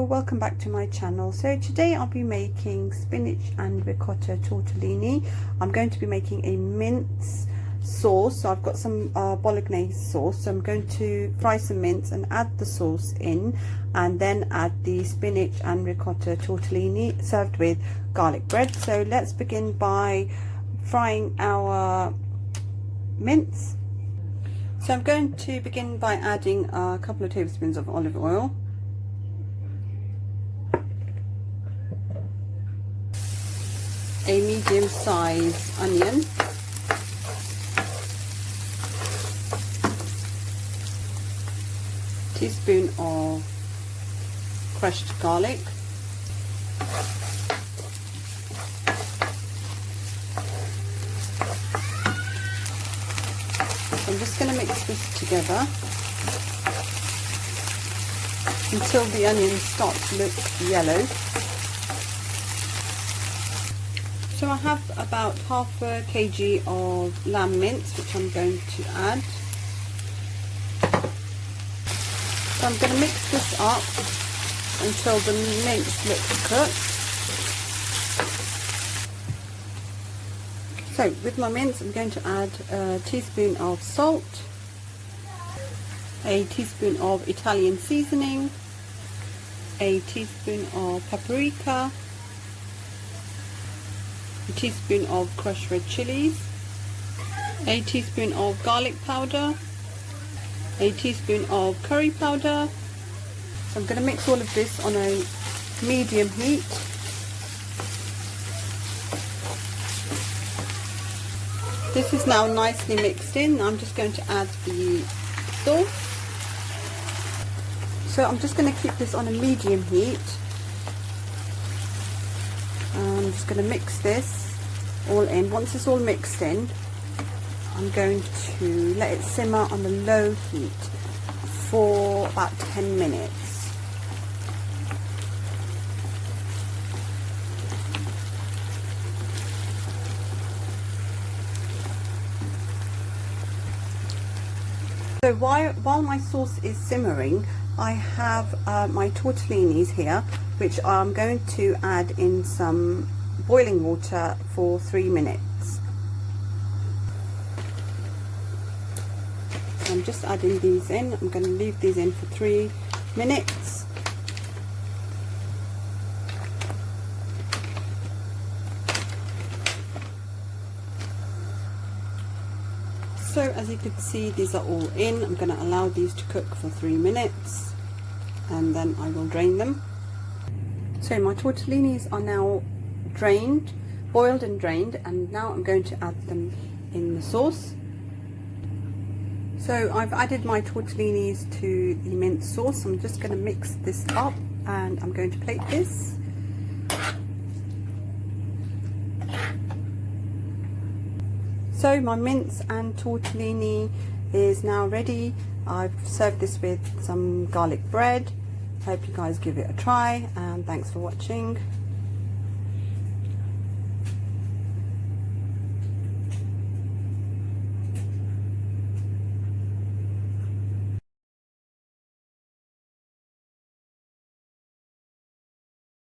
welcome back to my channel. So today I'll be making spinach and ricotta tortellini. I'm going to be making a mince sauce. So I've got some Bolognese sauce, so I'm going to fry some mince and add the sauce in, and then add the spinach and ricotta tortellini served with garlic bread. So let's begin by frying our mince. So I'm going to begin by adding a couple of tablespoons of olive oil, a medium-sized onion, teaspoon of crushed garlic, I'm just going to mix this together until the onions start to look yellow. So I have about half a kg of lamb mince, which I'm going to add. So I'm going to mix this up until the mince looks cooked. So with my mince, I'm going to add a teaspoon of salt, a teaspoon of Italian seasoning, a teaspoon of paprika, a teaspoon of crushed red chillies, a teaspoon of garlic powder, a teaspoon of curry powder. So I'm going to mix all of this on a medium heat. This is now nicely mixed in. I'm just going to add the sauce. So I'm just going to keep this on a medium heat. I'm just going to mix this all in. Once it's all mixed in, I'm going to let it simmer on the low heat for about 10 minutes. So while my sauce is simmering, I have my tortellinis here, which I'm going to add in some boiling water for 3 minutes. So I'm just adding these in. I'm going to leave these in for 3 minutes. So as you can see, these are all in. I'm going to allow these to cook for 3 minutes and then I will drain them. So my tortellinis are now drained, boiled and drained, and now I'm going to add them in the sauce. So I've added my tortellinis to the mince sauce. I'm just going to mix this up and I'm going to plate this. So my mince and tortellini is now ready. I've served this with some garlic bread. Hope you guys give it a try, and thanks for watching.